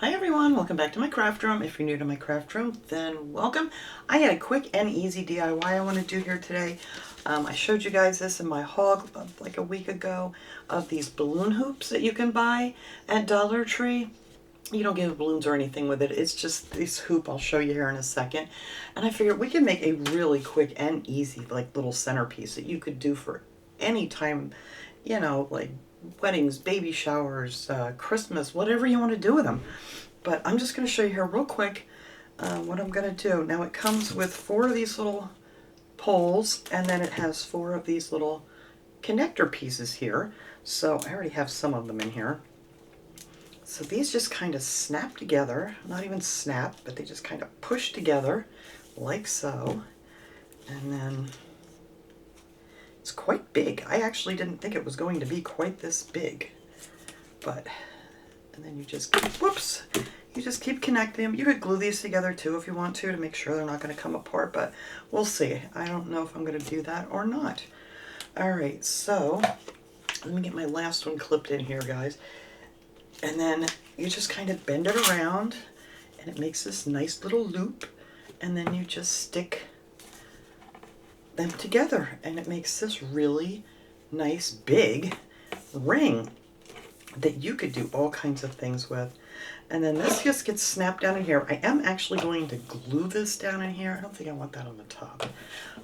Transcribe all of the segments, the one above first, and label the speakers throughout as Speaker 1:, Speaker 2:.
Speaker 1: Hi everyone, welcome back to my craft room. If you're new to my craft room, then welcome. I had a quick and easy DIY I want to do here today. I showed you guys this in my haul like a week ago of these balloon hoops that you can buy at Dollar Tree. You don't get balloons or anything with it. It's just this hoop I'll show you here in a second. And I figured we can make a really quick and easy like little centerpiece that you could do for any time, like weddings, baby showers, Christmas, whatever you want to do with them. But I'm just going to show you here real quick what I'm going to do. Now it comes with 4 of these little poles, and then it has 4 of these little connector pieces here. So I already have some of them in here. So these just kind of snap together, not even snap, but they just kind of push together like so. And then it's quite big. I actually didn't think it was going to be quite this big. And then you just keep connecting them. You could glue these together too if you want to make sure they're not going to come apart, but we'll see. I don't know if I'm going to do that or not. All right, so let me get my last one clipped in here, guys. And then you just kind of bend it around and it makes this nice little loop, and then you just stick them together and it makes this really nice big ring that you could do all kinds of things with. And then this just gets snapped down in here. I am actually going to glue this down in here. I don't think I want that on the top.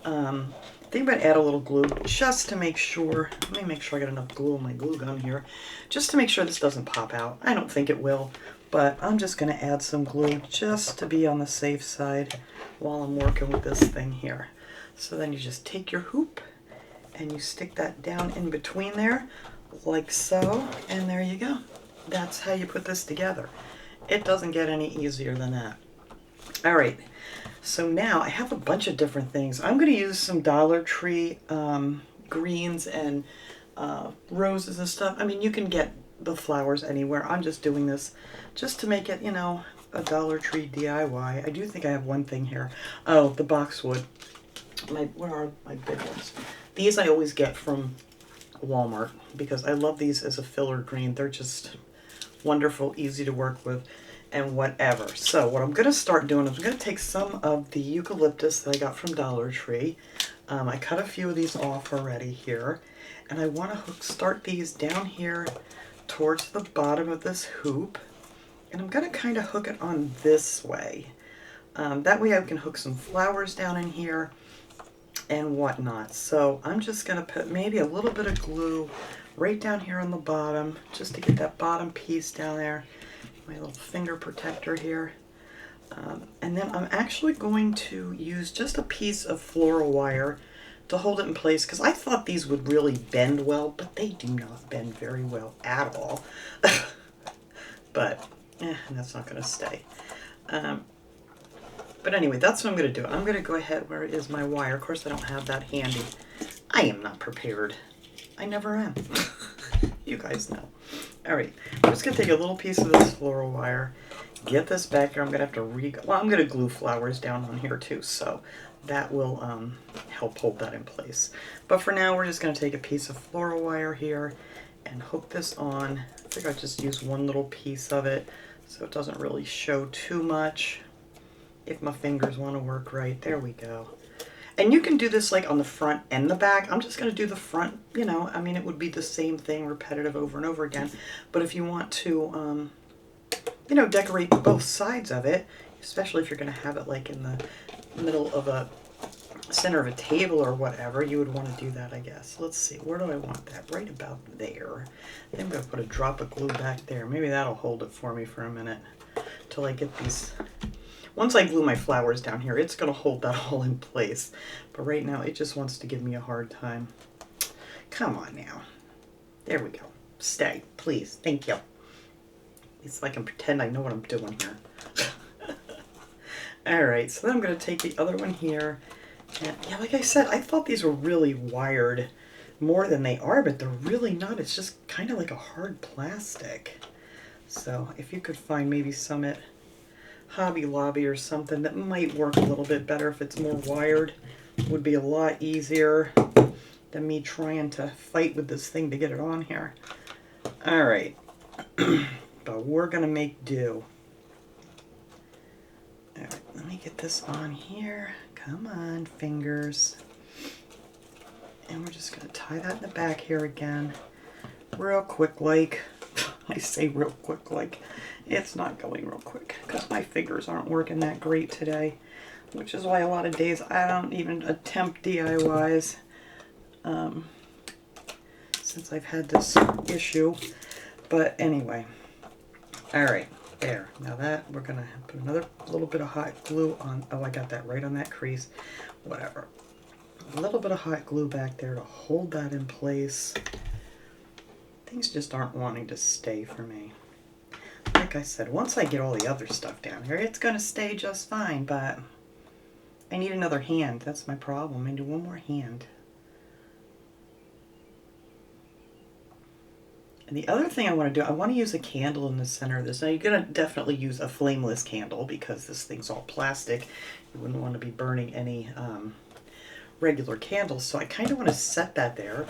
Speaker 1: I think I'm going to add a little glue just to make sure. Let me make sure I got enough glue on my glue gun here, just to make sure this doesn't pop out. I don't think it will, but I'm just going to add some glue just to be on the safe side while I'm working with this thing here. So then you just take your hoop and you stick that down in between there like so, and there you go. That's how you put this together. It doesn't get any easier than that. All right, so now I have a bunch of different things. I'm going to use some Dollar Tree greens and roses and stuff. I mean, you can get the flowers anywhere. I'm just doing this just to make it, a Dollar Tree DIY. I do think I have one thing here. Oh, the boxwood. Where are my big ones? These I always get from Walmart because I love these as a filler green. They're just wonderful, easy to work with, and whatever. So what I'm going to start doing is I'm going to take some of the eucalyptus that I got from Dollar Tree. I cut a few of these off already here, and I want to start these down here towards the bottom of this hoop, and I'm going to kind of hook it on this way. That way I can hook some flowers down in here and whatnot. So I'm just going to put maybe a little bit of glue right down here on the bottom just to get that bottom piece down there. My little finger protector here. And then I'm actually going to use just a piece of floral wire to hold it in place, because I thought these would really bend well, but they do not bend very well at all. But that's not going to stay. But anyway, that's what I'm going to do. I'm going to go ahead, where is my wire? Of course, I don't have that handy. I am not prepared. I never am. You guys know. All right, I'm just going to take a little piece of this floral wire, get this back here. I'm going to have to I'm going to glue flowers down on here too, so that will help hold that in place. But for now, we're just going to take a piece of floral wire here and hook this on. I think I just use one little piece of it so it doesn't really show too much. If my fingers want to work right, there we go. And you can do this like on the front and the back. I'm just going to do the front, I mean, it would be the same thing, repetitive over and over again. But if you want to, decorate both sides of it, especially if you're going to have it like in the middle of a center of a table or whatever, you would want to do that, I guess. Let's see, where do I want that? Right about there. I think I'm going to put a drop of glue back there. Maybe that'll hold it for me for a minute till I get these. Once I glue my flowers down here, it's going to hold that all in place. But right now, it just wants to give me a hard time. Come on now. There we go. Stay, please. Thank you. It's like I can pretend I know what I'm doing here. All right, so then I'm going to take the other one here. And yeah, like I said, I thought these were really wired more than they are, but they're really not. It's just kind of like a hard plastic. So if you could find maybe some at Hobby Lobby or something that might work a little bit better if it's more wired, would be a lot easier than me trying to fight with this thing to get it on here. All right, but we're gonna make do. me get this on here. Come on, fingers. And we're just going to tie that in the back here again. Real quick like. I say real quick like. It's not going real quick because my fingers aren't working that great today. Which is why a lot of days I don't even attempt DIYs. Since I've had this issue. But anyway. Alright. There. Now that we're going to put another little bit of hot glue on. Oh, I got that right on that crease. Whatever. A little bit of hot glue back there to hold that in place. Things just aren't wanting to stay for me. Like I said, once I get all the other stuff down here, it's going to stay just fine, but I need another hand. That's my problem. I need one more hand. And the other thing I want to do, I want to use a candle in the center of this. Now, you're going to definitely use a flameless candle because this thing's all plastic. You wouldn't want to be burning any regular candles. So I kind of want to set that there.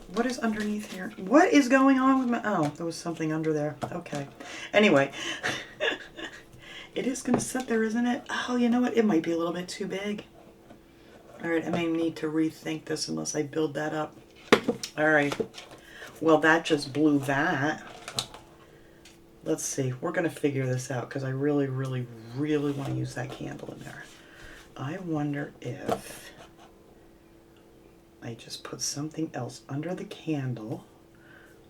Speaker 1: What is underneath here? What is going on with my... Oh, there was something under there. Okay. Anyway, it is going to sit there, isn't it? Oh, you know what? It might be a little bit too big. All right, I may need to rethink this unless I build that up. All right. Well, that just blew that. Let's see. We're going to figure this out because I really, really, really want to use that candle in there. I wonder if I just put something else under the candle,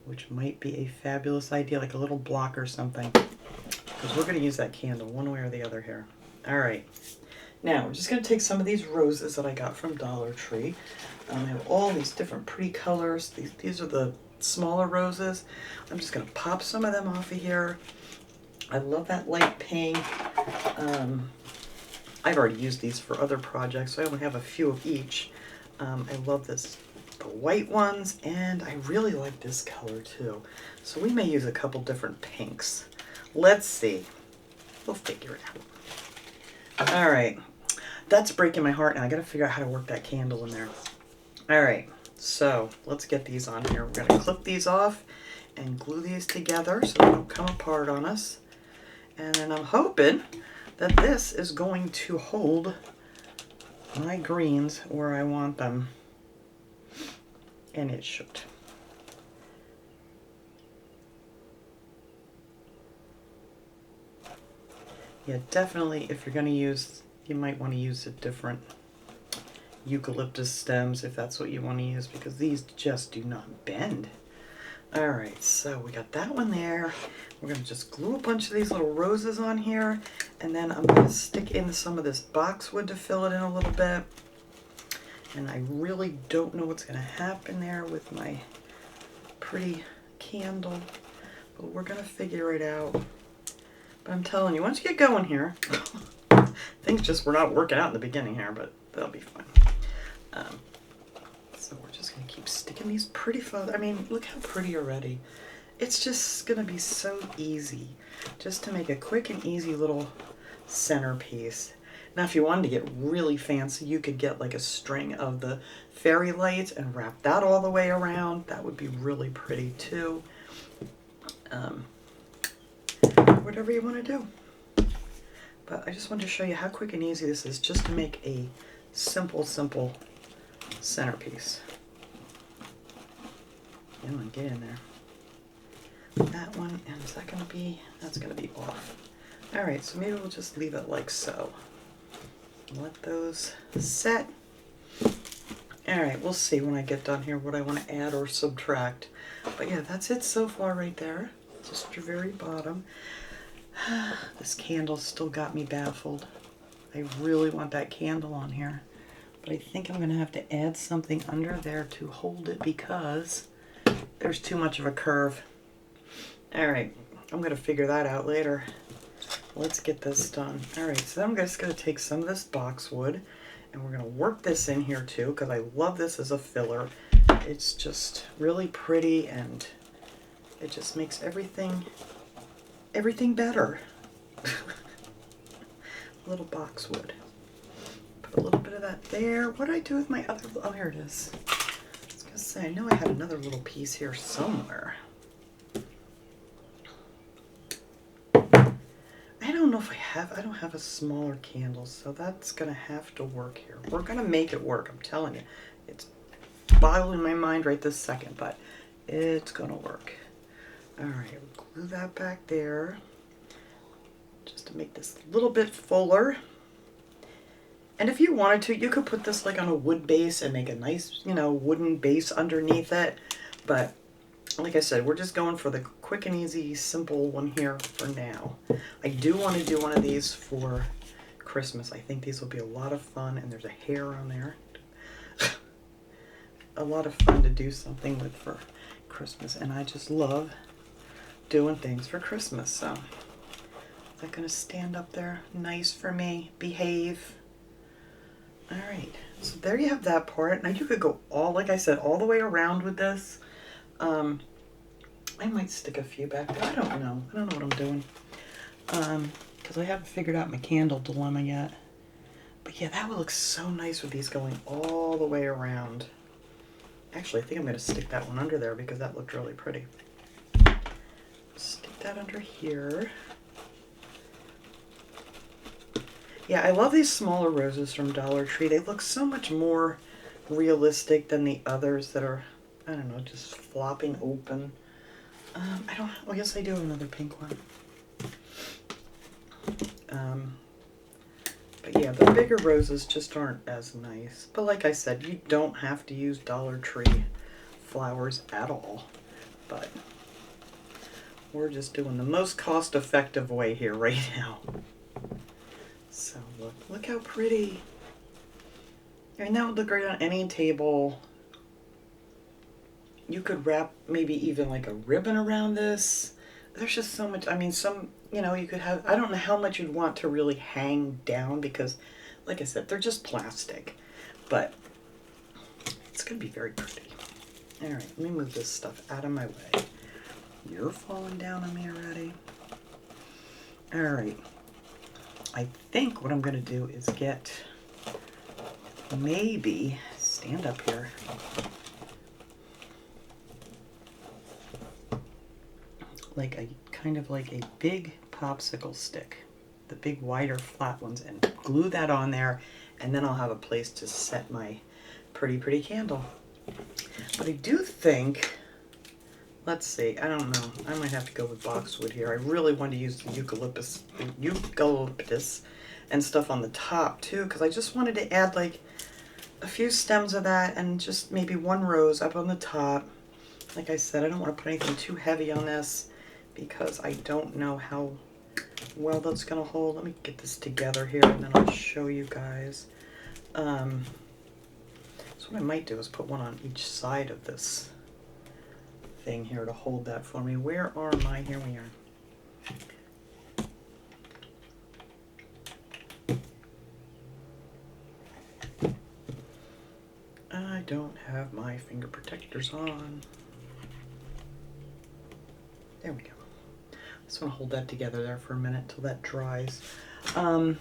Speaker 1: which might be a fabulous idea, like a little block or something. Because we're going to use that candle one way or the other here. All right. Now, we're just going to take some of these roses that I got from Dollar Tree. I have all these different pretty colors. These are the smaller roses. I'm just going to pop some of them off of here. I love that light pink. I've already used these for other projects, so I only have a few of each. I love the white ones, and I really like this color too. So we may use a couple different pinks. Let's see. We'll figure it out. All right. That's breaking my heart now. I got to figure out how to work that candle in there. All right. So let's get these on here. We're going to clip these off and glue these together so they don't come apart on us. And then I'm hoping that this is going to hold my greens where I want them. And it should. Yeah, definitely if you're going to use, you might want to use a different eucalyptus stems if that's what you want to use, because these just do not bend. All right, so we got that one there. We're going to just glue a bunch of these little roses on here, and then I'm going to stick in some of this boxwood to fill it in a little bit. And I really don't know what's going to happen there with my pretty candle, but we're going to figure it out. But I'm telling you, once you get going here, things just were not working out in the beginning here, but they'll be fine. So we're just going to keep sticking these pretty photos. I mean, look how pretty already. It's just going to be so easy just to make a quick and easy little centerpiece. Now, if you wanted to get really fancy, you could get like a string of the fairy lights and wrap that all the way around. That would be really pretty too. Whatever you want to do. But I just wanted to show you how quick and easy this is just to make a simple centerpiece. Come on, get in there. That one, and is that going to be, that's going to be off. All right, so maybe we'll just leave it like so. Let those set. All right, we'll see when I get done here what I want to add or subtract. But yeah, that's it so far right there. Just your very bottom. This candle still got me baffled. I really want that candle on here. But I think I'm going to have to add something under there to hold it because there's too much of a curve. All right, I'm going to figure that out later. Let's get this done. All right, so I'm just going to take some of this boxwood and we're going to work this in here too because I love this as a filler. It's just really pretty and it just makes everything better. A little boxwood. Put a little bit of that there. What did I do with my other, oh, here it is. I was going to say, I know I had another little piece here somewhere. I don't know if I I don't have a smaller candle, so that's gonna have to work here. We're gonna make it work, I'm telling you. It's boggling my mind right this second, but it's gonna work. All right, glue that back there just to make this a little bit fuller. And if you wanted to, you could put this like on a wood base and make a nice, you know, wooden base underneath it. But like I said, we're just going for the quick and easy, simple one here for now. I do want to do one of these for Christmas. I think these will be a lot of fun, and there's a hair on there. A lot of fun to do something with for Christmas, and I just love doing things for Christmas. So is that going to stand up there nice for me? Behave. All right, so there you have that part. Now you could go all, like I said, all the way around with this. I might stick a few back there. I don't know what I'm doing. Because I haven't figured out my candle dilemma yet. But yeah, that would look so nice with these going all the way around. Actually, I think I'm going to stick that one under there because that looked really pretty. Stick that under here. Yeah, I love these smaller roses from Dollar Tree. They look so much more realistic than the others that are, I don't know, just flopping open. Well, yes, I do have another pink one. But yeah, the bigger roses just aren't as nice. But like I said, you don't have to use Dollar Tree flowers at all. But we're just doing the most cost-effective way here right now. So look how pretty. And that would look great on any table. You could wrap maybe even like a ribbon around this. There's just so much, I mean, you know, you could have, I don't know how much you'd want to really hang down because, like I said, they're just plastic. But it's going to be very pretty. All right, let me move this stuff out of my way. You're falling down on me already. All right. I think what I'm going to do is get, maybe, stand up here. Like a, kind of like a big popsicle stick. The big wider flat ones, and glue that on there, and then I'll have a place to set my pretty, pretty candle. But I do think, let's see, I don't know. I might have to go with boxwood here. I really want to use the eucalyptus and stuff on the top too, because I just wanted to add like a few stems of that and just maybe one rose up on the top. Like I said, I don't want to put anything too heavy on this because I don't know how well that's going to hold. Let me get this together here and then I'll show you guys. So what I might do is put one on each side of this thing here to hold that for me. Where are my, here we are. I don't have my finger protectors on. There we go. I just want to hold that together there for a minute till that dries. What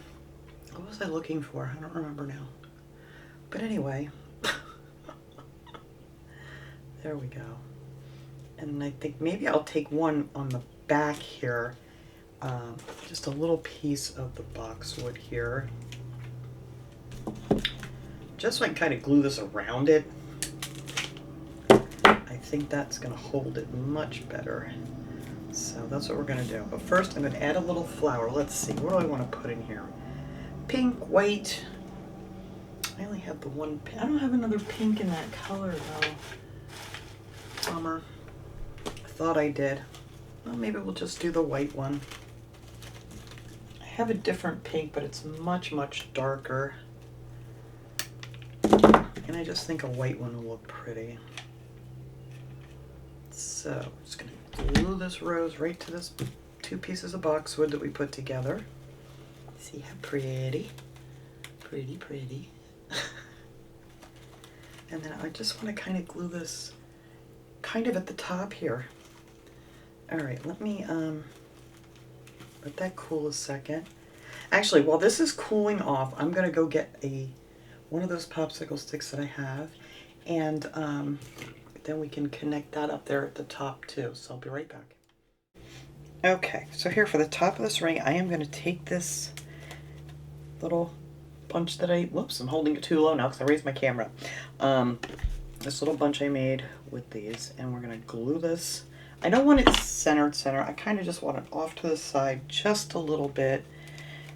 Speaker 1: was I looking for? I don't remember now. But anyway, there we go. And I think maybe I'll take one on the back here, just a little piece of the boxwood here, just so I can kind of glue this around it. I think that's going to hold it much better. So that's what we're going to do. But first I'm going to add a little flower. Let's see, what do I want to put in here? Pink, white. I only have the one pink. I don't have another pink in that color though. Bummer. I thought I did. Well, maybe we'll just do the white one. I have a different pink, but it's much, much darker. And I just think a white one will look pretty. So I'm just going to glue this rose right to this two pieces of boxwood that we put together. See how pretty? Pretty, pretty. And then I just want to kind of glue this kind of at the top here. All right, let me let that cool a second. Actually, while this is cooling off, I'm going to go get one of those popsicle sticks that I have, and then we can connect that up there at the top too. So I'll be right back. Okay, so here for the top of this ring, I am going to take this little bunch that whoops, I'm holding it too low now because I raised my camera. This little bunch I made with these, and we're going to glue this. I don't want it centered center. I kind of just want it off to the side just a little bit.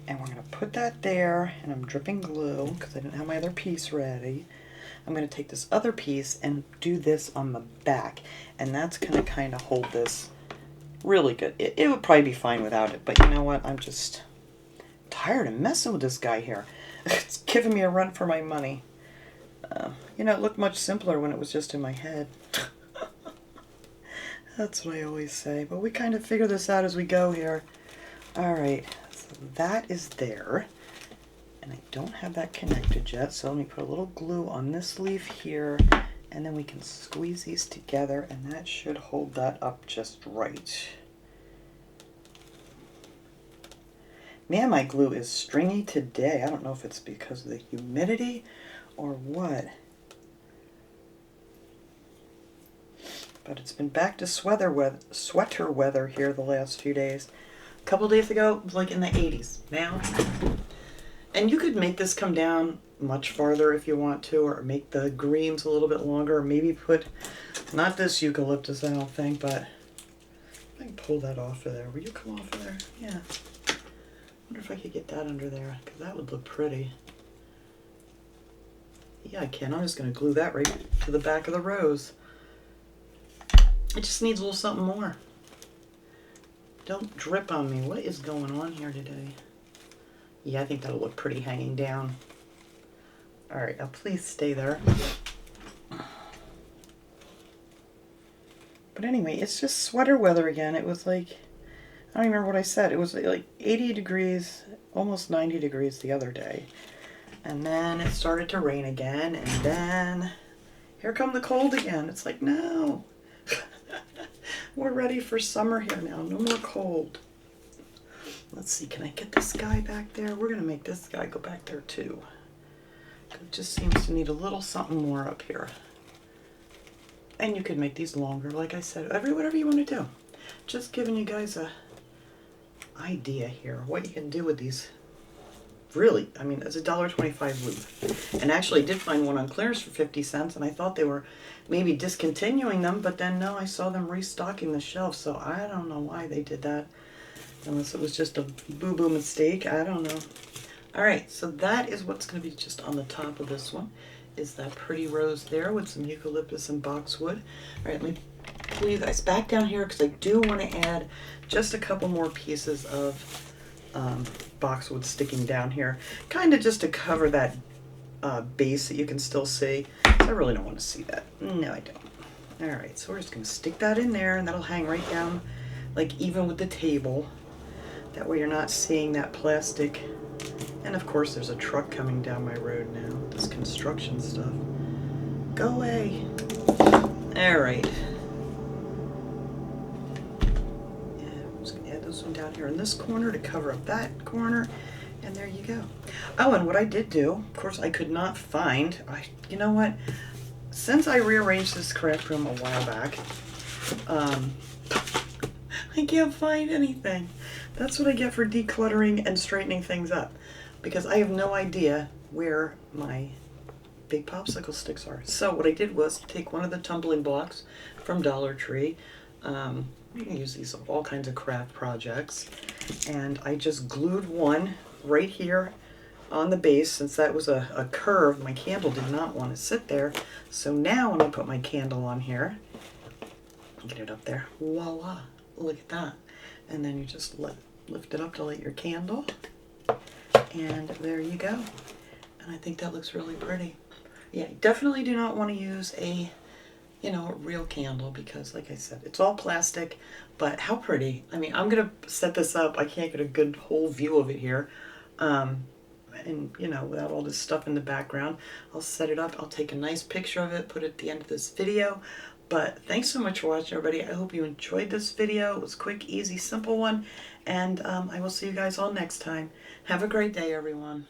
Speaker 1: And we're going to put that there, and I'm dripping glue because I didn't have my other piece ready. I'm going to take this other piece and do this on the back, and that's going to kind of hold this really good. It would probably be fine without it, but you know what? I'm just tired of messing with this guy here. It's giving me a run for my money. You know, it looked much simpler when it was just in my head. That's what I always say, but we kind of figure this out as we go here. All right, so that is there, and I don't have that connected yet, so let me put a little glue on this leaf here, and then we can squeeze these together, and that should hold that up just right. Man, my glue is stringy today. I don't know if it's because of the humidity or what. But it's been back to sweater weather here the last few days. A couple days ago, it was like in the 80s. Now, and you could make this come down much farther if you want to, or make the greens a little bit longer, or maybe put, not this eucalyptus, I don't think, but I can pull that off of there. Will you come off of there? Yeah. I wonder if I could get that under there, because that would look pretty. Yeah, I can. I'm just going to glue that right to the back of the rose. It just needs a little something more. Don't drip on me. What is going on here today? Yeah, I think that'll look pretty hanging down. All right, now please stay there. But anyway, it's just sweater weather again. It was like, I don't even remember what I said. It was like 80 degrees, almost 90 degrees the other day. And then it started to rain again, and then here come the cold again. It's like, no. We're ready for summer here now. No more cold. Let's see, can I get this guy back there? We're going to make this guy go back there too. It just seems to need a little something more up here. And you could make these longer, like I said, whatever you want to do. Just giving you guys a idea here, what you can do with these. Really, I mean, it's $1.25 loop. And actually I did find one on clearance for 50 cents, and I thought they were maybe discontinuing them, but then no, I saw them restocking the shelf, so I don't know why they did that. Unless it was just a boo-boo mistake, I don't know. All right, so that is what's going to be just on the top of this one, is that pretty rose there with some eucalyptus and boxwood. All right, let me pull you guys back down here because I do want to add just a couple more pieces of boxwood sticking down here, kind of just to cover that base that you can still see. I really don't want to see that. No, I don't. All right, so we're just going to stick that in there, and that'll hang right down, like even with the table. That way you're not seeing that plastic. And of course there's a truck coming down my road now, this construction stuff. Go away. All right. This one down here in this corner to cover up that corner, and there you go. Oh, and what I did do, of course I could not find, you know what, since I rearranged this craft room a while back, I can't find anything. That's what I get for decluttering and straightening things up, because I have no idea where my big popsicle sticks are. So what I did was take one of the tumbling blocks from Dollar Tree. You can use these for all kinds of craft projects. And I just glued one right here on the base, since that was a curve. My candle did not want to sit there. So now when I put my candle on here, get it up there, voila, look at that. And then you just lift it up to light your candle. And there you go. And I think that looks really pretty. Yeah, definitely do not want to use a real candle, because like I said, it's all plastic, but how pretty. I mean, I'm going to set this up. I can't get a good whole view of it here. And, without all this stuff in the background, I'll set it up. I'll take a nice picture of it, put it at the end of this video. But thanks so much for watching, everybody. I hope you enjoyed this video. It was quick, easy, simple one. And I will see you guys all next time. Have a great day, everyone.